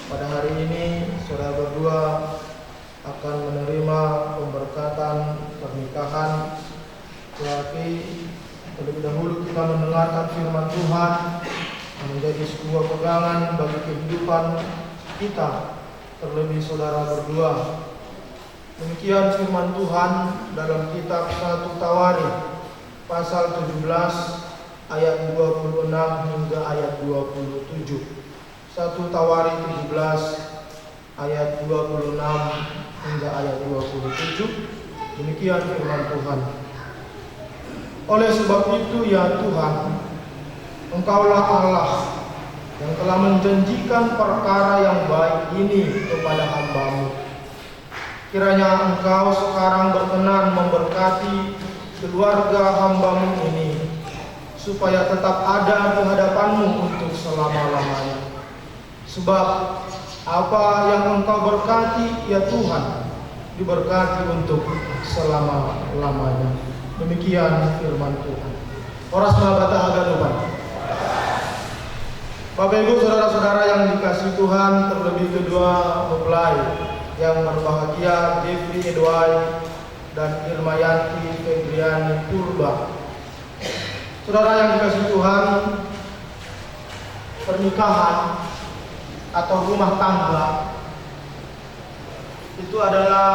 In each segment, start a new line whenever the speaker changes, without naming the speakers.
Pada hari ini saudara berdua akan menerima pemberkatan pernikahan. Tetapi terlebih dahulu kita mendengarkan firman Tuhan yang menjadi sebuah pegangan bagi kehidupan kita, terlebih saudara berdua. Demikian firman Tuhan dalam kitab 1 Tawarikh pasal 17 ayat 26 hingga ayat 27. 1 Tawarikh 17 ayat 26 hingga ayat 27. Demikian firman Tuhan. Oleh sebab itu ya Tuhan, Engkaulah Allah yang telah menjanjikan perkara yang baik ini kepada hamba-Mu. Kiranya Engkau sekarang berkenan memberkati keluarga hamba-Mu ini, supaya tetap ada di hadapan-Mu untuk selama-lamanya. Sebab apa yang Engkau berkati ya Tuhan, diberkati untuk selama-lamanya. Demikian firman Tuhan. Oras malabata aganupan. Bapak Ibu saudara-saudara yang dikasihi Tuhan, terlebih kedua mempelai yang berbahagia, Jeffrey Edward dan Irmayanti Febriani Purba. Saudara yang dikasihi Tuhan, pernikahan atau rumah tangga itu adalah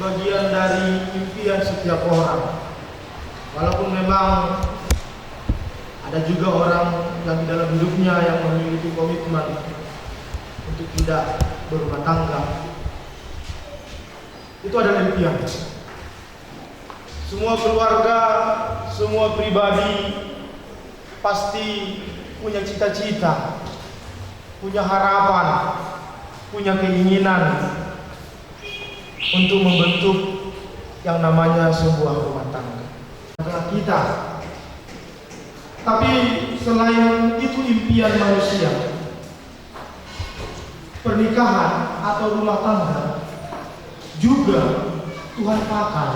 bagian dari impian setiap orang. Walaupun memang ada juga orang yang di dalam hidupnya yang memiliki komitmen untuk tidak berumah tangga. Itu adalah impian. Semua keluarga, semua pribadi pasti punya cita-cita, punya harapan, punya keinginan untuk membentuk yang namanya sebuah rumah tangga adalah kita. Tapi selain itu impian manusia, pernikahan atau rumah tangga juga Tuhan pakai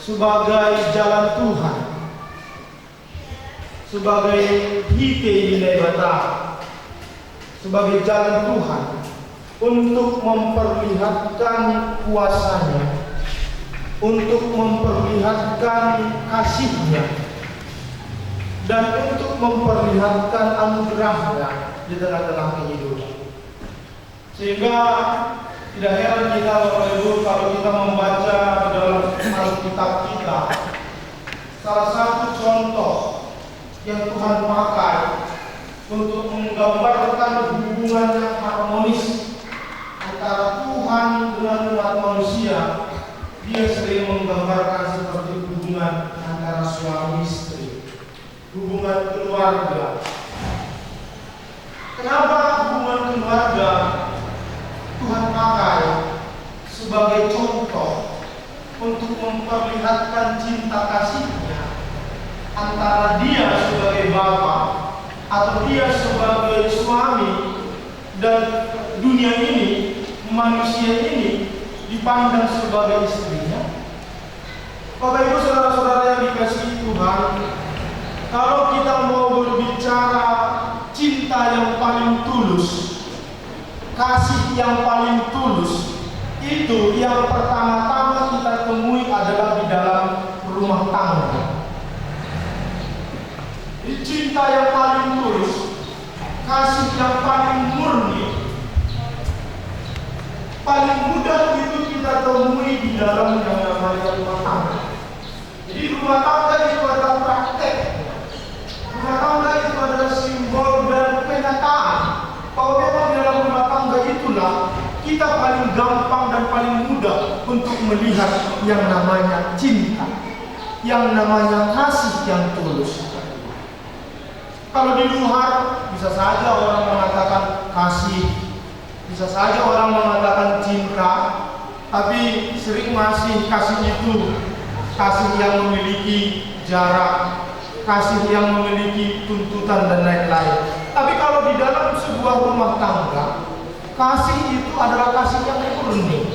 sebagai jalan Tuhan, sebagai hite nilai bata, sebagai jalan Tuhan untuk memperlihatkan kuasanya, untuk memperlihatkan kasihnya, dan untuk memperlihatkan anugerahnya di tengah-tengah kehidupan. Sehingga tidak heran kita Bapak Ibu kalau kita membaca di dalam Alkitab kita, salah satu contoh yang Tuhan pakai untuk menggambarkan hubungan yang harmonis antara Tuhan dengan umat manusia, dia sering menggambarkan seperti hubungan antara suami istri, hubungan keluarga. Kenapa hubungan keluarga Tuhan pakai sebagai contoh untuk memperlihatkan cinta kasihnya antara dia sebagai bapa atau dia sebagai suami dan dunia ini, manusia ini dipandang sebagai istrinya? Bapak Ibu saudara-saudara yang dikasihi Tuhan, kalau kita mau berbicara cinta yang paling tulus, kasih yang paling tulus, itu yang pertama-tama kita temui adalah di dalam rumah tangga. Cinta yang paling tulus, kasih yang paling murni, paling mudah itu kita temui di dalam yang namanya rumah tangga. Jadi rumah tangga itu adalah praktek. Rumah tangga itu adalah simbol dan kenyataan bahwa memang di dalam rumah tangga itulah kita paling gampang dan paling mudah untuk melihat yang namanya cinta, yang namanya kasih yang tulus. Kalau di luar bisa saja orang mengatakan kasih, bisa saja orang mengatakan cinta, tapi sering masih kasih itu kasih yang memiliki jarak, kasih yang memiliki tuntutan dan lain-lain. Tapi kalau di dalam sebuah rumah tangga, kasih itu adalah kasih yang murni.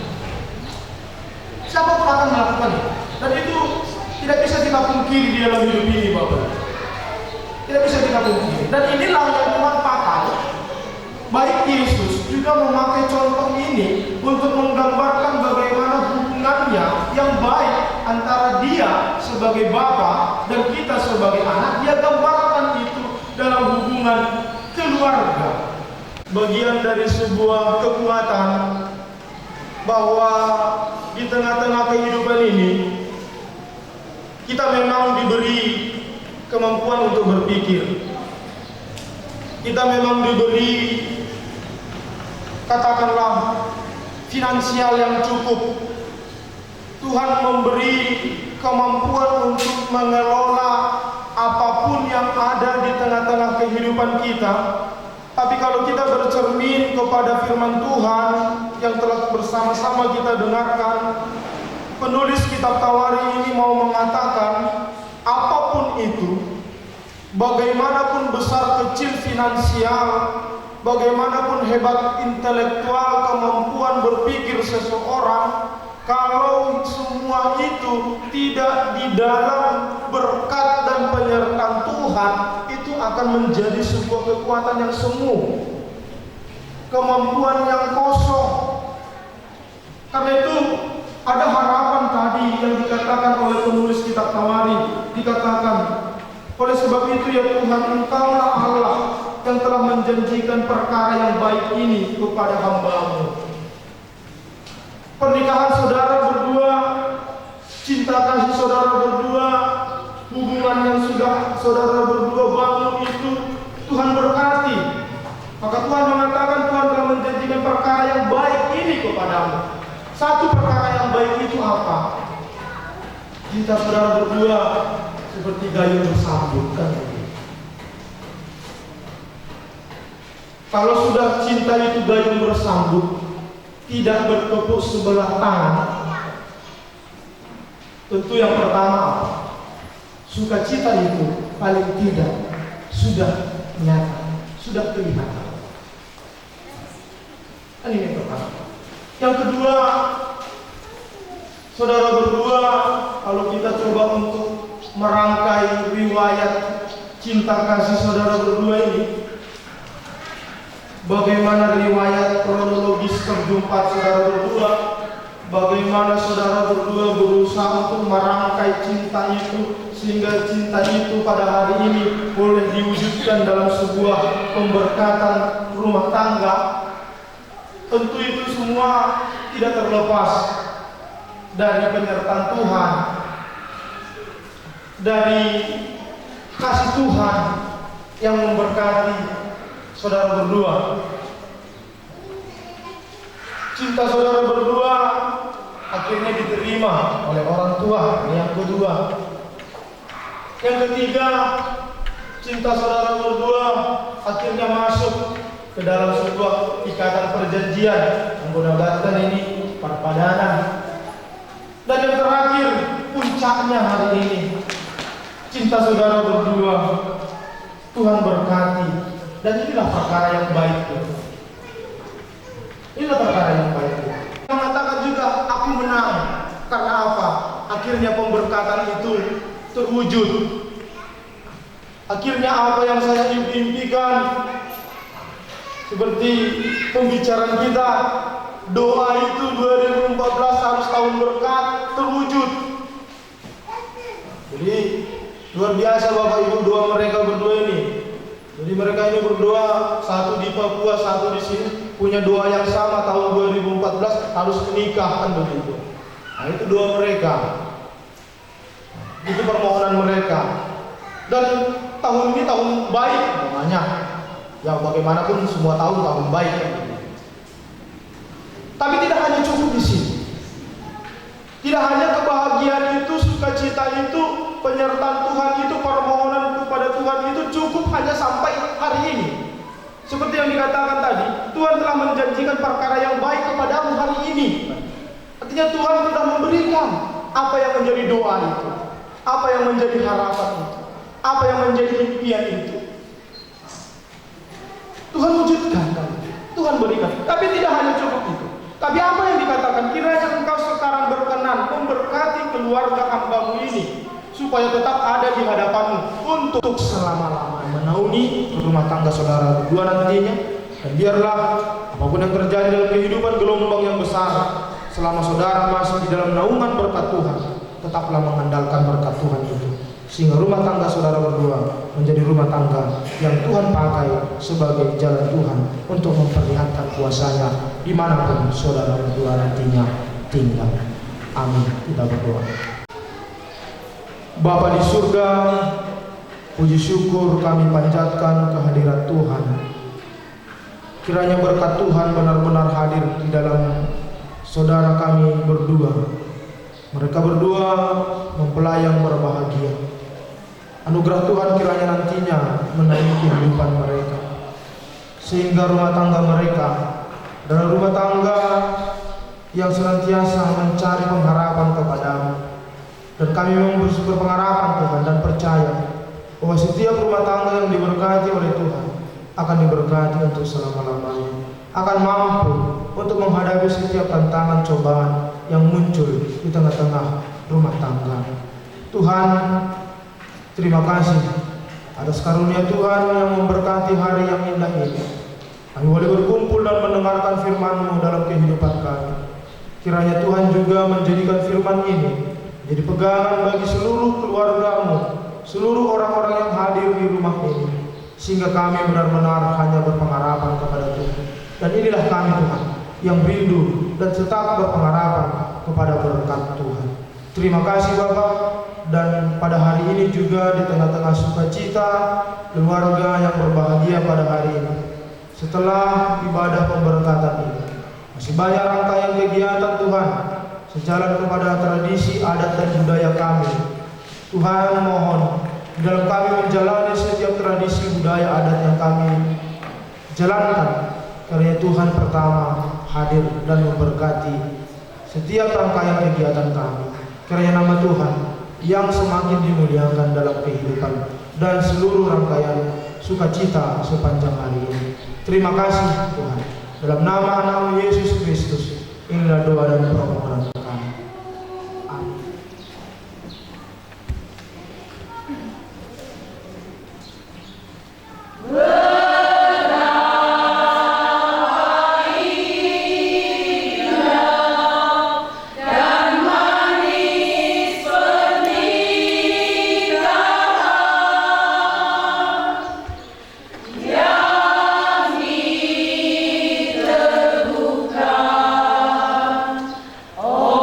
Siapapun akan melakukan itu, dan itu tidak bisa kita pungkiri di dalam hidup ini, Bapak. Tidak bisa kita pungkiri. Dan inilah yang Tuhan pakai, baik juga memakai contoh ini untuk menggambarkan bagaimana hubungannya yang baik antara dia sebagai bapa dan kita sebagai anak. Dia gambarkan itu dalam hubungan keluarga. Bagian dari sebuah kekuatan bahwa di tengah-tengah kehidupan ini kita memang diberi kemampuan untuk berpikir. Kita memang diberi, katakanlah, finansial yang cukup. Tuhan memberi kemampuan untuk mengelola apapun yang ada di tengah-tengah kehidupan kita. Tapi kalau kita bercermin kepada firman Tuhan yang telah bersama-sama kita dengarkan, penulis kitab Tawari ini mau mengatakan, apapun itu, bagaimanapun besar kecil finansial, bagaimanapun hebat intelektual kemampuan berpikir seseorang, kalau semua itu tidak di dalam berkat dan penyertaan Tuhan, itu akan menjadi sebuah kekuatan yang semu, kemampuan yang kosong. Karena itu ada harapan tadi yang dikatakan oleh penulis kitab Tawari. Dikatakan, oleh sebab itu ya Tuhan, Engkaulah Allah yang telah menjanjikan perkara yang baik ini kepada hamba-Mu. Pernikahan saudara berdua, cinta kasih saudara berdua, hubungan yang sudah saudara berdua bangun itu Tuhan berkati. Maka Tuhan mengatakan Tuhan telah menjanjikan perkara yang baik ini kepadamu. Satu perkara yang baik itu apa? Cinta saudara berdua seperti gayung bersambut, kan? Kalau sudah cinta itu gayung bersambut, tidak bertepuk sebelah tangan, tentu yang pertama, sukacita itu paling tidak sudah nyata, sudah kelihatan. Ini yang pertama. Yang kedua, saudara berdua, kalau kita coba untuk merangkai riwayat cinta kasih saudara berdua ini, bagaimana riwayat kronologis perjumpaan saudara berdua, bagaimana saudara berdua berusaha untuk merangkai cinta itu sehingga cinta itu pada hari ini boleh diwujudkan dalam sebuah pemberkatan rumah tangga. Tentu itu semua tidak terlepas dari penyertaan Tuhan, dari kasih Tuhan yang memberkati saudara berdua. Cinta saudara berdua akhirnya diterima oleh orang tua. Yang kedua. Yang ketiga, cinta saudara berdua akhirnya masuk ke dalam sebuah ikatan perjanjian, menggunakan ini perpadanan. Dan yang terakhir, puncaknya hari ini, cinta saudara berdua Tuhan berkati. Dan inilah perkara yang baik. Inilah perkara yang baik. Mengatakan juga, aku menang. Karena apa? Akhirnya pemberkatan itu terwujud. Akhirnya apa yang saya impikan, seperti pembicaraan kita, doa itu 2014 harus tahun berkat, terwujud. Jadi luar biasa Bapak Ibu doa mereka berdua ini. Jadi mereka ini berdoa, satu di Papua, satu di sini, punya doa yang sama tahun 2014 harus menikah, kan begitu. Nah itu doa mereka, itu permohonan mereka. Dan tahun ini tahun baik namanya. Ya bagaimanapun semua tahun baik. Tapi tidak hanya cukup di sini. Tidak hanya kebahagiaan itu, sukacita itu, penyertaan Tuhan itu, permohonan kepada Tuhan itu cukup hanya sampai hari ini. Seperti yang dikatakan tadi, Tuhan telah menjanjikan perkara yang baik kepadamu hari ini. Artinya Tuhan sudah memberikan apa yang menjadi doa itu, apa yang menjadi harapan itu, apa yang menjadi impian itu. Tuhan wujudkan, Tuhan berikan. Tapi tidak hanya cukup itu. Tapi apa yang dikatakan, kiranya engkau sekarang berkenan memberkati keluarga hamba-Mu ini, supaya tetap ada di hadapan-Mu untuk selama-lamanya, menaungi rumah tangga saudara berdua nantinya, Dan biarlah apapun yang terjadi dalam kehidupan gelombang yang besar, selama saudara masih di dalam naungan berkat Tuhan, tetaplah mengandalkan berkat Tuhan itu, sehingga rumah tangga saudara berdua menjadi rumah tangga yang Tuhan pakai sebagai jalan Tuhan untuk memperlihatkan kuasa-Nya dimanapun saudara berdua nantinya tinggal. Amin. Kita berdoa. Bapa di surga, puji syukur kami panjatkan kehadirat Tuhan. Kiranya berkat Tuhan benar-benar hadir di dalam saudara kami berdua. Mereka berdua mempelai yang berbahagia. Anugerah Tuhan kiranya nantinya menaiki kehidupan mereka, sehingga rumah tangga mereka adalah rumah tangga yang senantiasa mencari pengharapan kepadamu. Dan kami memang berpengharapan Tuhan dan percaya bahwa setiap rumah tangga yang diberkati oleh Tuhan akan diberkati untuk selama-lamanya, akan mampu untuk menghadapi setiap tantangan cobaan yang muncul di tengah-tengah rumah tangga. Tuhan, terima kasih atas karunia Tuhan yang memberkati hari yang indah ini. Kami boleh berkumpul dan mendengarkan firman-Mu dalam kehidupan kami. Kiranya Tuhan juga menjadikan firman ini jadi pegangan bagi seluruh keluarga-Mu, seluruh orang-orang yang hadir di rumah ini, sehingga kami benar-benar hanya berpengharapan kepada Tuhan. Dan inilah kami Tuhan, yang rindu dan tetap berpengharapan kepada berkat Tuhan. Terima kasih Bapa. Dan pada hari ini juga di tengah-tengah sukacita keluarga yang berbahagia pada hari ini, setelah ibadah pemberkatan ini, masih banyak rangkaian kegiatan Tuhan sejalan kepada tradisi adat dan budaya kami. Tuhan mohon di dalam kami menjalani setiap tradisi budaya adat yang kami jalankan, karena Tuhan pertama hadir dan memberkati setiap rangkaian kegiatan kami. Kiranya nama Tuhan yang semakin dimuliakan dalam kehidupan dan seluruh rangkaian sukacita sepanjang hari ini. Terima kasih Tuhan. Dalam nama Anak-Mu Yesus Kristus, inilah doa dan permohonan kami. Amin.
Oh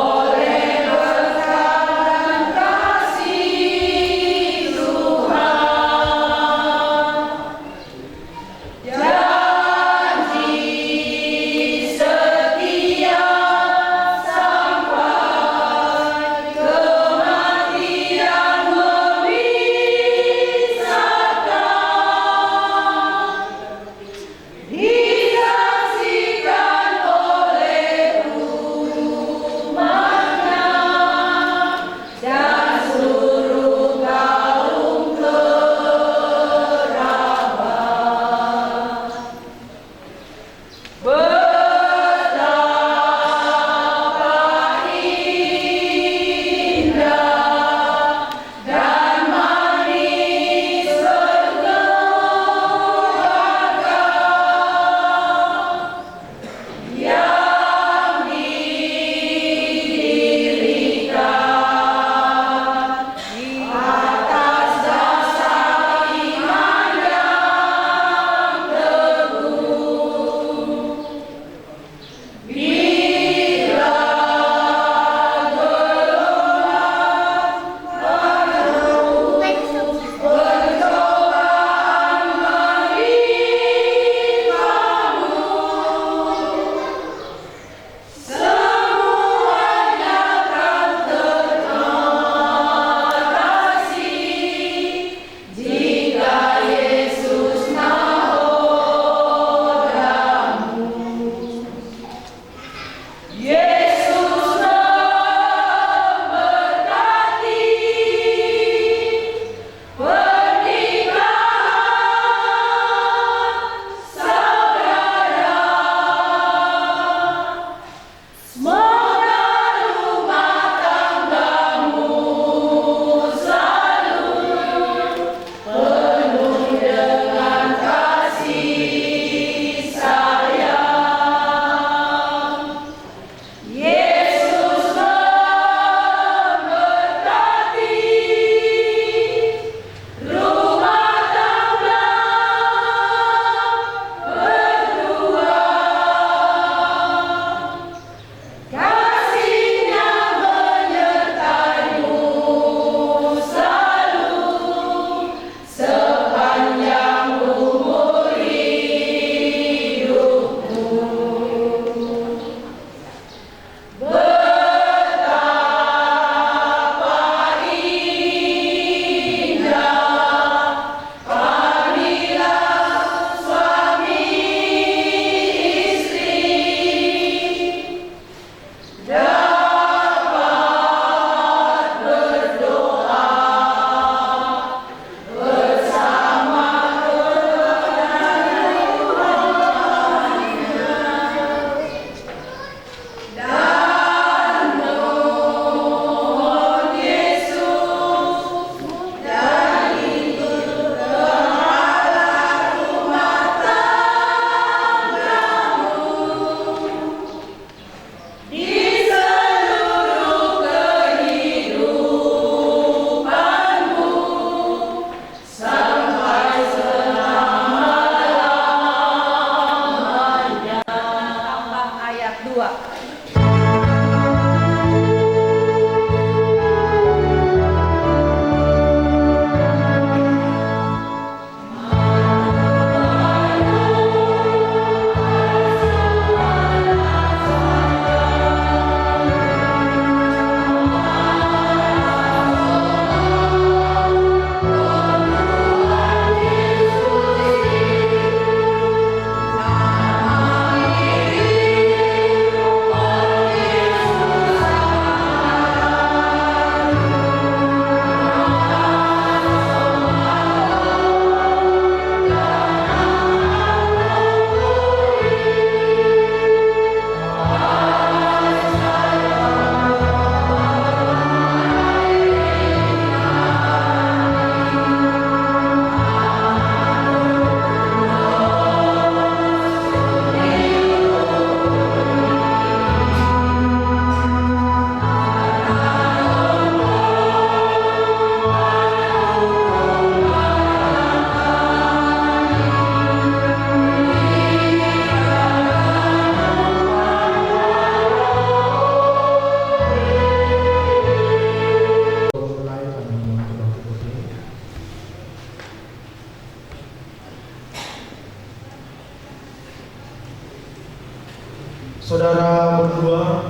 Saudara berdua,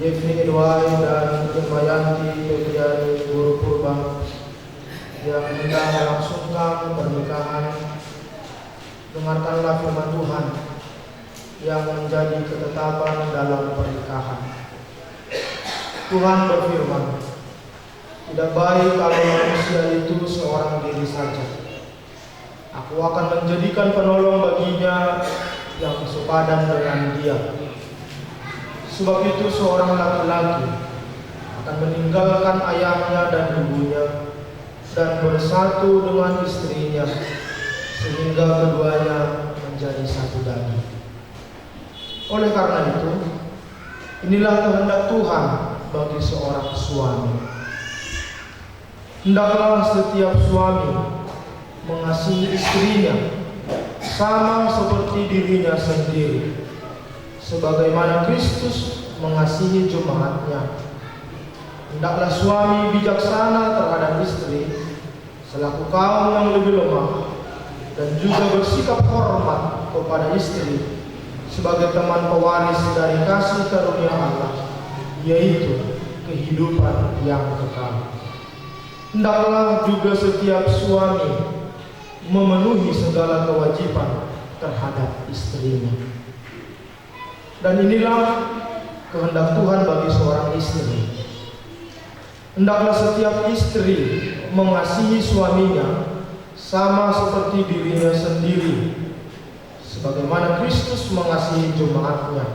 Jeffrey Edwai dan Irmayanti Febriani Guru Purba yang hendak melangsungkan pernikahan, dengarkanlah firman Tuhan yang menjadi ketetapan dalam pernikahan. Tuhan berfirman, tidak baik kalau manusia itu seorang diri saja. Aku akan menjadikan penolong baginya yang sepadan dengan dia. Sebab itu seorang laki-laki akan meninggalkan ayahnya dan ibunya dan bersatu dengan istrinya, sehingga keduanya menjadi satu daging. Oleh karena itu, inilah kehendak Tuhan bagi seorang suami. Hendaklah setiap suami mengasihi istrinya sama seperti dirinya sendiri, sebagaimana Kristus mengasihi jemaatnya. Hendaklah suami bijaksana terhadap istri selaku kaum yang lebih lemah, dan juga bersikap hormat kepada istri sebagai teman pewaris dari kasih karunia Allah, yaitu kehidupan yang kekal. Hendaklah juga setiap suami memenuhi segala kewajiban terhadap istrinya. Dan inilah kehendak Tuhan bagi seorang istri. Hendaklah setiap istri mengasihi suaminya sama seperti dirinya sendiri, sebagaimana Kristus mengasihi jemaatnya.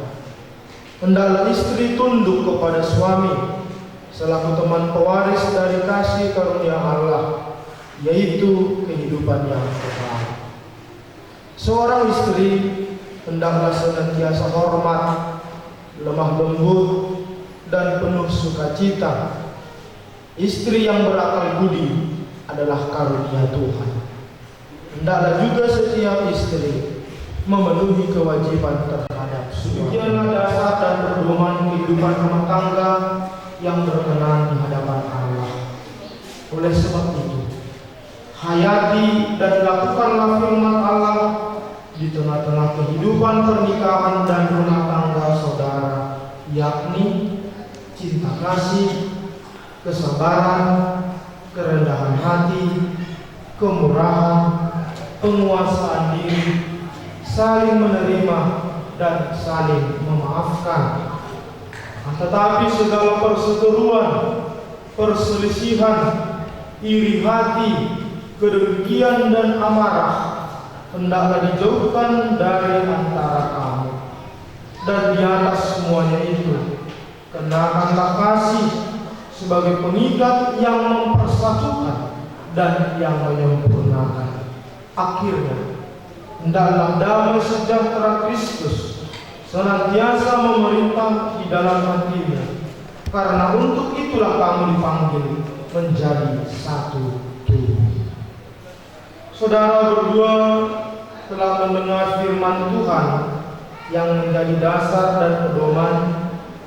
Hendaklah istri tunduk kepada suami selaku teman pewaris dari kasih karunia Allah, yaitu kehidupan yang kekal. Seorang istri hendaklah senantiasa hormat, lemah lembut, dan penuh sukacita. Istri yang berakal budi adalah karunia Tuhan. Hendaklah juga setiap istri memenuhi kewajiban terhadap suami. Demikianlah dasar dan pedoman kehidupan rumah tangga yang berkenan di hadapan Allah. Oleh sebab itu, hayati dan lakukanlah firman Allah di tengah-tengah kehidupan pernikahan dan rumah tangga saudara, yakni cinta kasih, kesabaran, kerendahan hati, kemurahan, penguasaan diri, saling menerima dan saling memaafkan. Tetapi segala perseteruan, perselisihan, iri hati, kedengkian dan amarah hendaklah dijauhkan dari antara kamu. Dan di atas semuanya itu, kenakanlah kasih sebagai pengikat yang mempersatukan dan yang menyempurnakan. Akhirnya, hendaklah damai sejahtera Kristus senantiasa memerintah di dalam hatinya, karena untuk itulah kamu dipanggil menjadi satu tubuh. Saudara berdua telah mendengar firman Tuhan yang menjadi dasar dan pedoman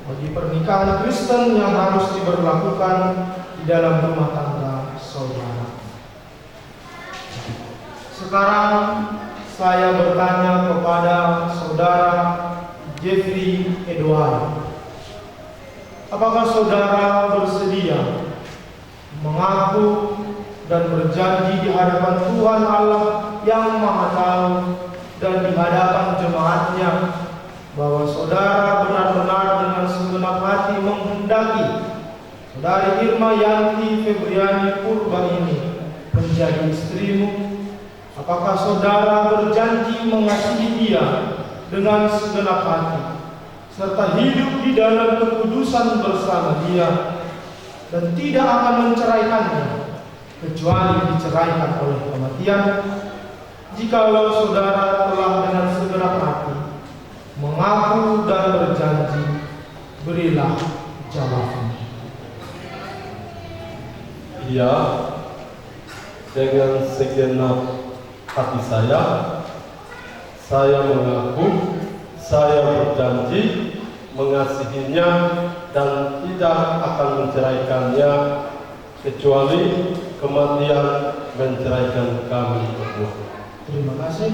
bagi pernikahan Kristen yang harus diberlakukan di dalam rumah tangga saudara. Sekarang saya bertanya kepada saudara Jeffrey Edwai, apakah saudara bersedia mengaku dan berjanji di hadapan Tuhan Allah yang Maha Tahu dan di hadapan jemaatnya bahwa saudara benar-benar dengan segenap hati menghendaki saudari Irmayanti Febriani Purba ini menjadi istrimu? Apakah saudara berjanji mengasihi dia dengan segenap hati serta hidup di dalam kekudusan bersama dia dan tidak akan menceraikannya kecuali diceraikan oleh kematian? Jikalau saudara telah dengan segenap hati mengaku dan berjanji, berilah jawabnya.
Iya, dengan segenap hati saya mengaku, saya berjanji mengasihinya dan tidak akan menceraikannya kecuali kematian menceraikan kami berdua.
Terima kasih.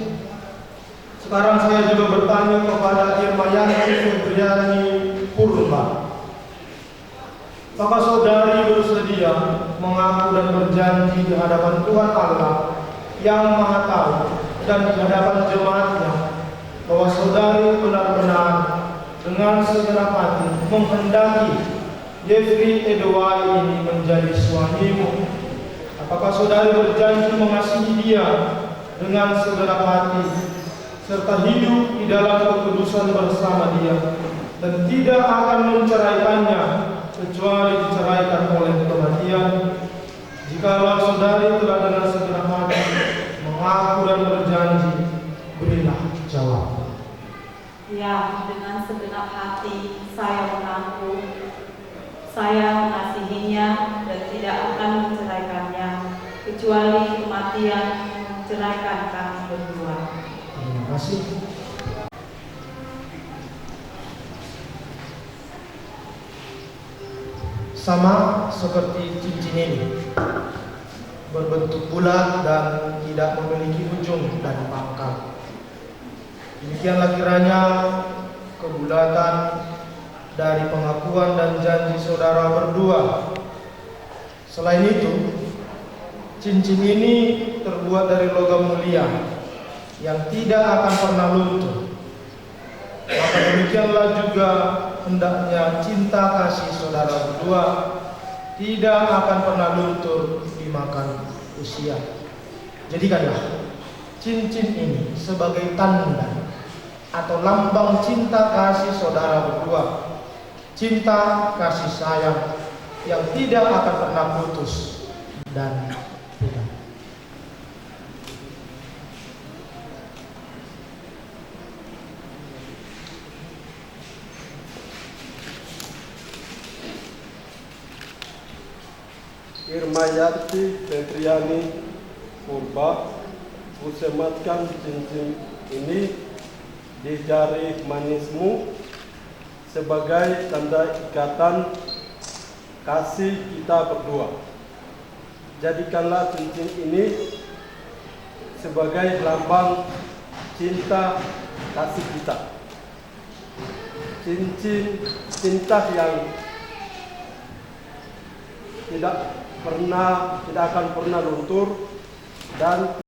Sekarang saya juga bertanya kepada Irmayanti Febriani Purba. Apakah saudari bersedia mengaku dan berjanji di hadapan Tuhan Allah yang Maha Tahu dan di hadapan jemaatnya bahwa saudari benar-benar dengan segenap hati menghendaki Jeffrey Edwai ini menjadi suamimu? Apakah saudari berjanji mengasihi dia dengan segenap hati serta hidup di dalam kekudusan bersama dia dan tidak akan menceraikannya kecuali diceraikan oleh kematian? Jikalau saudari telah dengan segenap hati mengaku dan berjanji, berilah jawab.
Ya, dengan segenap hati saya mengaku saya mengasihinya dan tidak akan menceraikannya kecuali kematian menceraikan kami berdua.
Terima kasih. Sama seperti cincin ini, berbentuk bulat dan tidak memiliki ujung dan pangkal. Demikianlah kiranya kebulatan dari pengakuan dan janji saudara berdua. Selain itu, cincin ini terbuat dari logam mulia yang tidak akan pernah luntur. Maka demikianlah juga hendaknya cinta kasih saudara berdua tidak akan pernah luntur dimakan usia. Jadikanlah cincin ini sebagai tanda atau lambang cinta kasih saudara berdua, cinta kasih sayang yang tidak akan pernah putus dan pudar.
Irmayanti Febriani Purba kusematkan cincin ini di jari manismu sebagai tanda ikatan kasih kita berdua. Jadikanlah cincin ini sebagai lambang cinta kasih kita. Cincin cinta yang tidak akan pernah luntur dan